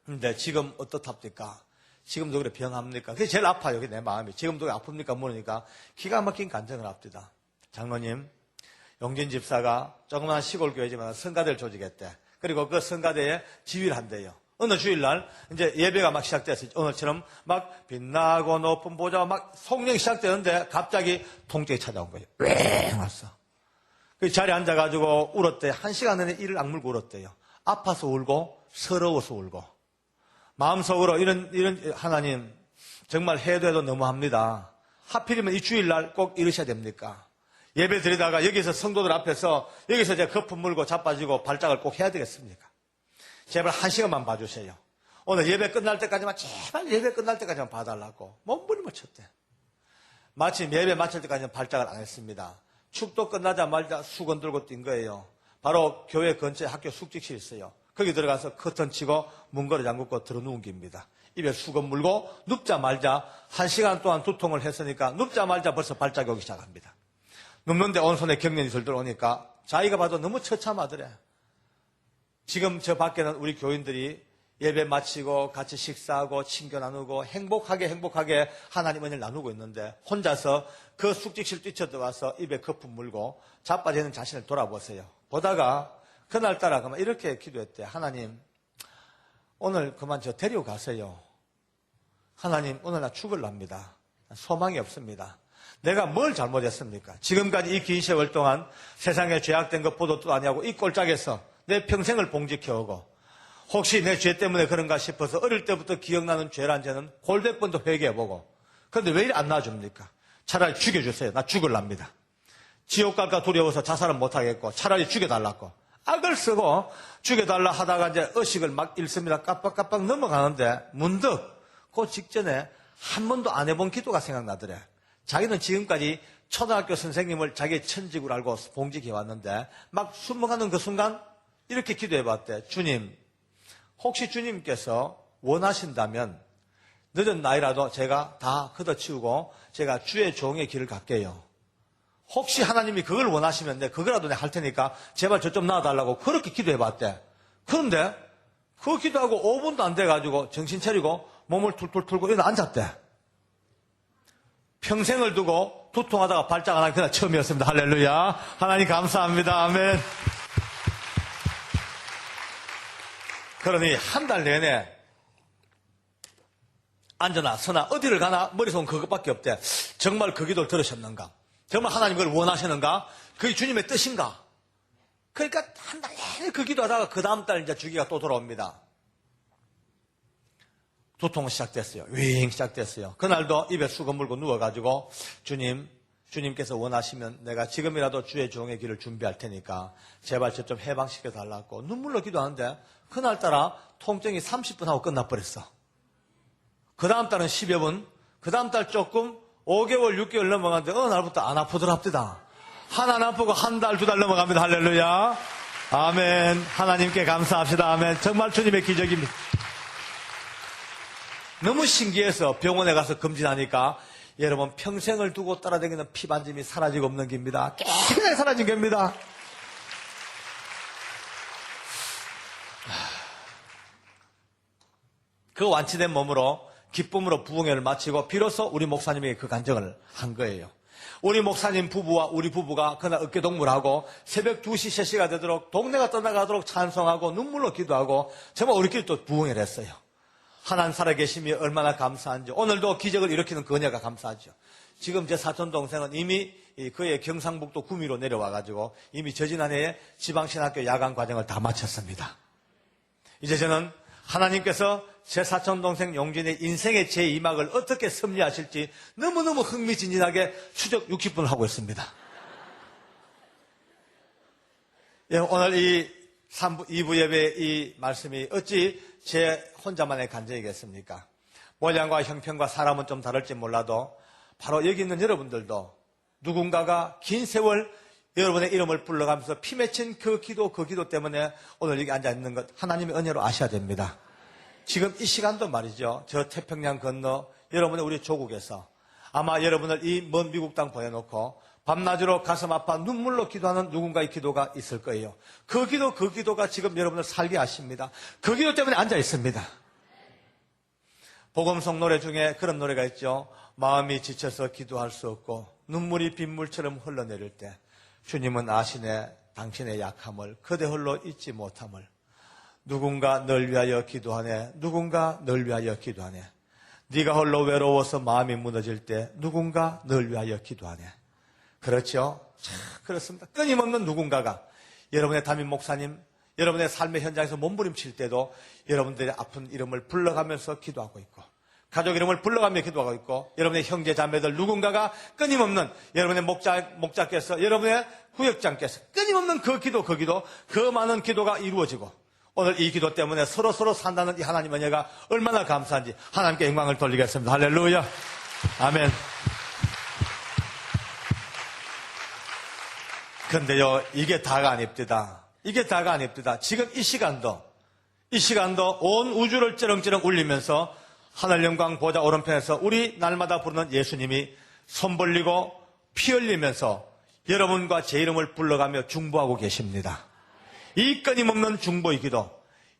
근데 지금 어떻답니까? 지금도 그래 병합니까? 그게 제일 아파요. 그게 내 마음이. 지금도 아픕니까? 물으니까 기가 막힌 간증을 합니다. 장로님, 용진 집사가 조그마한 시골 교회지만 성가대를 조직했대. 그리고 그 성가대에 지휘를 한대요. 어느 주일날 이제 예배가 막 시작됐어요. 오늘처럼 막 빛나고 높은 보좌가 막 성령이 시작되는데 갑자기 통증이 찾아온 거예요. 왱 왔어. 그 자리에 앉아가지고 울었대. 1시간 내내 이를 악물고 울었대요. 아파서 울고 서러워서 울고 마음속으로 이런 하나님 정말 해도 너무합니다. 하필이면 이 주일날 꼭 이러셔야 됩니까? 예배 드리다가 여기서 성도들 앞에서 여기서 이제 거품 물고 자빠지고 발작을 꼭 해야 되겠습니까? 제발 1시간만 봐주세요. 오늘 예배 끝날 때까지만, 제발 예배 끝날 때까지만 봐달라고 몸부림을 쳤대. 마침 예배 마칠 때까지는 발작을 안 했습니다. 축도 끝나자마자 수건 들고 뛴 거예요. 바로 교회 근처에 학교 숙직실 있어요. 거기 들어가서 커튼 치고 문걸어 잠그고 들어 누운 겁니다. 입에 수건 물고 눕자마자 1시간 동안 두통을 했으니까 눕자마자 벌써 발작이 오기 시작합니다. 눕는데 온손에 경련이 들 들어오니까 자기가 봐도 너무 처참하더래. 지금 저 밖에는 우리 교인들이 예배 마치고 같이 식사하고 친교 나누고 행복하게 하나님 은혜를 나누고 있는데 혼자서 그 숙직실 뛰쳐들어와서 입에 거품 물고 자빠지는 자신을 돌아보세요. 보다가 그날따라 그만 이렇게 기도했대. 하나님, 오늘 그만 저 데리고 가세요. 하나님, 오늘 나 죽을랍니다. 소망이 없습니다. 내가 뭘 잘못했습니까? 지금까지 이 긴 세월 동안 세상에 죄악된 것 보도도 아니하고 이 꼴짝에서 내 평생을 봉지켜오고 혹시 내 죄 때문에 그런가 싶어서 어릴 때부터 기억나는 죄란 죄는 골백 번도 회개해보고 그런데 왜 이리 안 놔줍니까? 차라리 죽여주세요. 나 죽을랍니다. 지옥 갈까 두려워서 자살은 못하겠고 차라리 죽여달라고 악을 쓰고 죽여달라 하다가 이제 의식을 막 잃습니다. 깜빡깜빡 넘어가는데 문득 그 직전에 한 번도 안 해본 기도가 생각나더래. 자기는 지금까지 초등학교 선생님을 자기의 천직으로 알고 봉직해왔는데 막 숨어가는 그 순간 이렇게 기도해봤대. 주님, 혹시 주님께서 원하신다면 늦은 나이라도 제가 다 걷어치우고 제가 주의 종의 길을 갈게요. 혹시 하나님이 그걸 원하시면 그거라도 내가 할 테니까 제발 저 좀 놔달라고 그렇게 기도해봤대. 그런데 그 기도하고 5분도 안 돼가지고 정신 차리고 몸을 툴툴 틀고 일어나 앉았대. 평생을 두고 두통하다가 발작 안 하기 그날 처음이었습니다. 할렐루야. 하나님 감사합니다. 아멘. 그러니 한 달 내내 앉아나 서나 어디를 가나 머릿속은 그것밖에 없대. 정말 그 기도를 들으셨는가? 정말 하나님 그걸 원하시는가? 그게 주님의 뜻인가? 그러니까 한 달 내내 그 기도하다가 그 다음 달 이제 주기가 또 돌아옵니다. 두통은 시작됐어요. 윙 시작됐어요. 그날도 입에 수건 물고 누워가지고 주님께서 원하시면 내가 지금이라도 주의 종의 길을 준비할 테니까 제발 저 좀 해방시켜 달라고 눈물로 기도하는데 그날따라 통증이 30분 하고 끝나버렸어. 그 다음 달은 10여 분, 그 다음 달 조금 5개월, 6개월 넘어가는데 어느 날부터 안 아프더랍니다. 하나 안 아프고 한 달, 2달 넘어갑니다. 할렐루야. 아멘. 하나님께 감사합시다. 아멘. 정말 주님의 기적입니다. 너무 신기해서 병원에 가서 검진하니까 여러분 평생을 두고 따라다니는 피반짐이 사라지고 없는 겁니다. 깨끗하게 사라진 겁니다. 그 완치된 몸으로 기쁨으로 부흥회를 마치고 비로소 우리 목사님에게 그 간증을 한 거예요. 우리 목사님 부부와 우리 부부가 그날 어깨동무하고 새벽 2시, 3시가 되도록 동네가 떠나가도록 찬송하고 눈물로 기도하고 정말 우리끼리 또 부흥회를 했어요. 하나님 살아계심이 얼마나 감사한지 오늘도 기적을 일으키는 그녀가 감사하죠. 지금 제 사촌 동생은 이미 그의 경상북도 구미로 내려와가지고 이미 저지난해에 지방신학교 야간 과정을 다 마쳤습니다. 이제 저는 하나님께서 제 사촌 동생 용진의 인생의 제2막을 어떻게 섭리하실지 너무너무 흥미진진하게 추적 60분을 하고 있습니다. 예, 오늘 이 2부 예배의 이 말씀이 어찌 제 혼자만의 간증이겠습니까? 모양과 형편과 사람은 좀 다를지 몰라도 바로 여기 있는 여러분들도 누군가가 긴 세월 여러분의 이름을 불러가면서 피 맺힌 그 기도 때문에 오늘 여기 앉아있는 것 하나님의 은혜로 아셔야 됩니다. 지금 이 시간도 말이죠. 저 태평양 건너 여러분의 우리 조국에서 아마 여러분을 이 먼 미국 땅 보내놓고 밤낮으로 가슴 아파 눈물로 기도하는 누군가의 기도가 있을 거예요. 그 기도가 지금 여러분을 살게 하십니다. 그 기도 때문에 앉아 있습니다. 복음성 노래 중에 그런 노래가 있죠. 마음이 지쳐서 기도할 수 없고 눈물이 빗물처럼 흘러내릴 때 주님은 아시네 당신의 약함을 그대 홀로 잊지 못함을. 누군가 널 위하여 기도하네. 누군가 널 위하여 기도하네. 네가 홀로 외로워서 마음이 무너질 때 누군가 널 위하여 기도하네. 그렇죠? 그렇습니다. 끊임없는 누군가가 여러분의 담임 목사님, 여러분의 삶의 현장에서 몸부림칠 때도 여러분들의 아픈 이름을 불러가면서 기도하고 있고 가족 이름을 불러가며 기도하고 있고, 여러분의 형제 자매들 누군가가 끊임없는, 여러분의 목자께서, 여러분의 구역장께서 끊임없는 그 기도, 그 많은 기도가 이루어지고, 오늘 이 기도 때문에 서로 산다는 이 하나님의 은혜가 얼마나 감사한지 하나님께 영광을 돌리겠습니다. 할렐루야. 아멘. 근데요, 이게 다가 아닙니다. 이게 다가 아닙니다. 지금 이 시간도 온 우주를 쩌렁쩌렁 울리면서 하늘 영광 보좌 오른편에서 우리 날마다 부르는 예수님이 손 벌리고 피 흘리면서 여러분과 제 이름을 불러가며 중보하고 계십니다. 이 끊임없는 중보의 기도,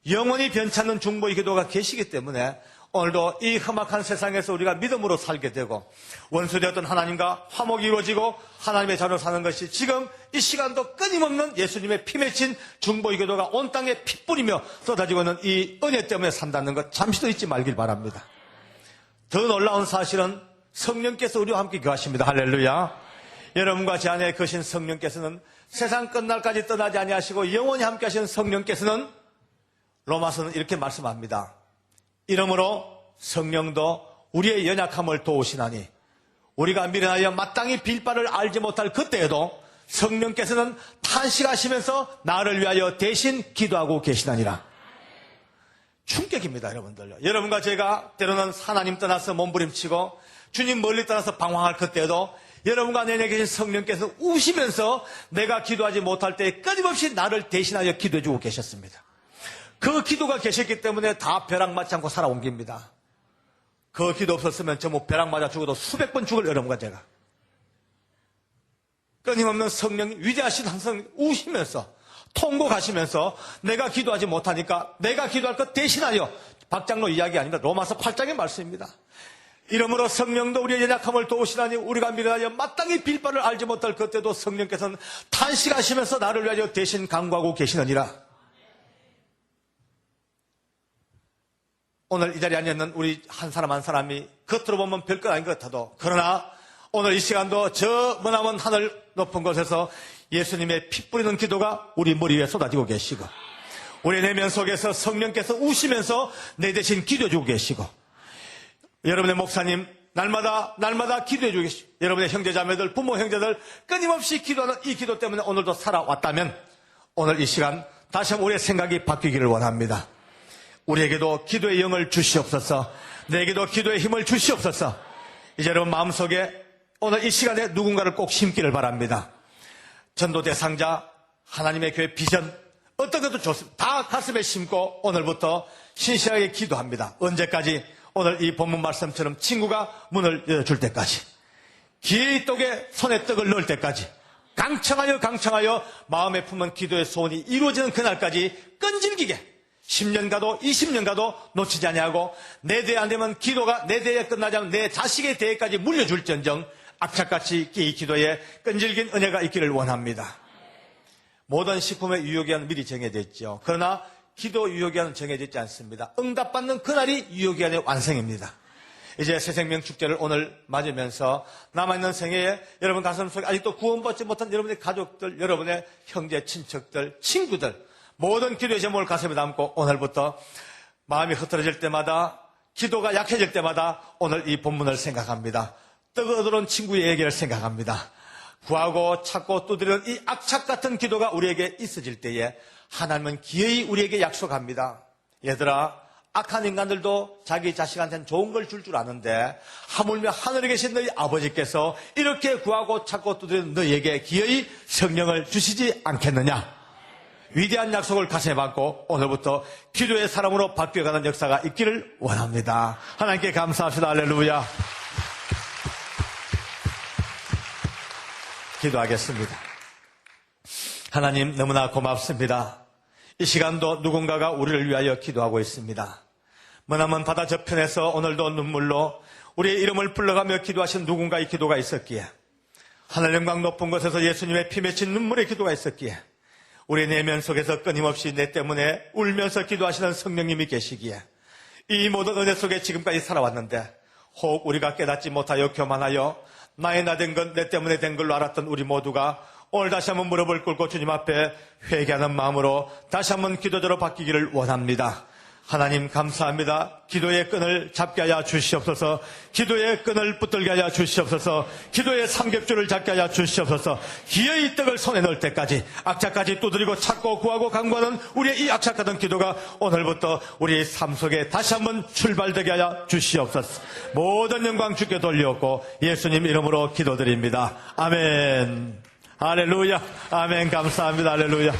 영원히 변찮는 중보의 기도가 계시기 때문에 오늘도 이 험악한 세상에서 우리가 믿음으로 살게 되고 원수되었던 하나님과 화목이 이루어지고 하나님의 자녀로 사는 것이 지금 이 시간도 끊임없는 예수님의 피 맺힌 중보의 기도가 온 땅에 피 뿌리며 쏟아지고 있는 이 은혜 때문에 산다는 것 잠시도 잊지 말길 바랍니다. 더 놀라운 사실은 성령께서 우리와 함께 거하십니다. 할렐루야. 여러분과 제 안에 거신 성령께서는 세상 끝날까지 떠나지 아니하시고 영원히 함께 하시는 성령께서는 로마서는 이렇게 말씀합니다. 이러므로 성령도 우리의 연약함을 도우시나니 우리가 미련하여 마땅히 빌 바를 알지 못할 그때에도 성령께서는 탄식하시면서 나를 위하여 대신 기도하고 계시나니라. 충격입니다, 여러분들요. 여러분과 제가 때로는 하나님 떠나서 몸부림치고 주님 멀리 떠나서 방황할 그때에도 여러분과 내 안에 계신 성령께서 우시면서 내가 기도하지 못할 때 끊임없이 나를 대신하여 기도해주고 계셨습니다. 그 기도가 계셨기 때문에 다 벼락 맞지 않고 살아옮깁니다. 그 기도 없었으면 전부 벼락 맞아 죽어도 수백 번 죽을 여러분과 제가. 끊임없는 성령이 위대하신 성령 우시면서 통곡하시면서 내가 기도하지 못하니까 내가 기도할 것 대신하여, 박장로 이야기 아닙니다. 로마서 8장의 말씀입니다. 이러므로 성령도 우리의 연약함을 도우시나니 우리가 미련하여 마땅히 빌 바를 알지 못할 그때도 성령께서는 탄식하시면서 나를 위하여 대신 간구하고 계시느니라. 오늘 이 자리에 앉아있는 우리 한 사람 한 사람이 겉으로 보면 별것 아닌 것 같아도, 그러나 오늘 이 시간도 저 머나먼 하늘 높은 곳에서 예수님의 피 뿌리는 기도가 우리 머리 위에 쏟아지고 계시고 우리 내면 속에서 성령께서 우시면서 내 대신 기도해주고 계시고 여러분의 목사님 날마다 기도해주고 계시고 여러분의 형제자매들, 부모 형제들 끊임없이 기도하는 이 기도 때문에 오늘도 살아왔다면 오늘 이 시간 다시 한번 우리의 생각이 바뀌기를 원합니다. 우리에게도 기도의 영을 주시옵소서. 내게도 기도의 힘을 주시옵소서. 이제 여러분 마음속에 오늘 이 시간에 누군가를 꼭 심기를 바랍니다. 전도 대상자, 하나님의 교회 비전, 어떤 것도 좋습니다. 다 가슴에 심고 오늘부터 신실하게 기도합니다. 언제까지? 오늘 이 본문 말씀처럼 친구가 문을 열어줄 때까지, 기떡에 손에 떡을 넣을 때까지, 강청하여 마음에 품은 기도의 소원이 이루어지는 그날까지 끈질기게 10년 가도 20년 가도 놓치지 아니하고 내 대에 안 되면 기도가 내 대에 끝나지 않으면 내 자식의 대에까지 물려줄지언정 악착같이 이 기도에 끈질긴 은혜가 있기를 원합니다. 모든 식품의 유효기한은 미리 정해져 있죠. 그러나 기도 유효기한은 정해져 있지 않습니다. 응답받는 그날이 유효기한의 완성입니다. 이제 새생명 축제를 오늘 맞으면서 남아있는 생애에 여러분 가슴속에 아직도 구원받지 못한 여러분의 가족들, 여러분의 형제, 친척들, 친구들 모든 기도의 제목을 가슴에 담고 오늘부터 마음이 흐트러질 때마다, 기도가 약해질 때마다 오늘 이 본문을 생각합니다. 떠들어온 친구의 얘기를 생각합니다. 구하고 찾고 두드리는 이 악착 같은 기도가 우리에게 있어질 때에 하나님은 기어이 우리에게 약속합니다. 얘들아, 악한 인간들도 자기 자식한테는 좋은 걸 줄 아는데 하물며 하늘에 계신 너희 아버지께서 이렇게 구하고 찾고 두드리는 너희에게 기어이 성령을 주시지 않겠느냐. 위대한 약속을 가슴에 받고 오늘부터 기도의 사람으로 바뀌어가는 역사가 있기를 원합니다. 하나님께 감사합시다. 할렐루야. 기도하겠습니다. 하나님, 너무나 고맙습니다. 이 시간도 누군가가 우리를 위하여 기도하고 있습니다. 머나먼 바다 저편에서 오늘도 눈물로 우리의 이름을 불러가며 기도하신 누군가의 기도가 있었기에, 하늘 영광 높은 곳에서 예수님의 피 맺힌 눈물의 기도가 있었기에, 우리 내면 속에서 끊임없이 내 때문에 울면서 기도하시는 성령님이 계시기에 이 모든 은혜 속에 지금까지 살아왔는데 혹 우리가 깨닫지 못하여 교만하여 나의 나 된 건 내 때문에 된 걸로 알았던 우리 모두가 오늘 다시 한번 무릎을 꿇고 주님 앞에 회개하는 마음으로 다시 한번 기도자로 바뀌기를 원합니다. 하나님 감사합니다. 기도의 끈을 잡게 하여 주시옵소서. 기도의 끈을 붙들게 하여 주시옵소서. 기도의 삼겹줄을 잡게 하여 주시옵소서. 기어이 떡을 손에 넣을 때까지 악착까지 두드리고 찾고 구하고 간구하는 우리의 이 악착하던 기도가 오늘부터 우리 삶 속에 다시 한번 출발되게 하여 주시옵소서. 모든 영광 주께 돌리옵고 예수님 이름으로 기도드립니다. 아멘. 할렐루야. 아멘. 감사합니다. 할렐루야.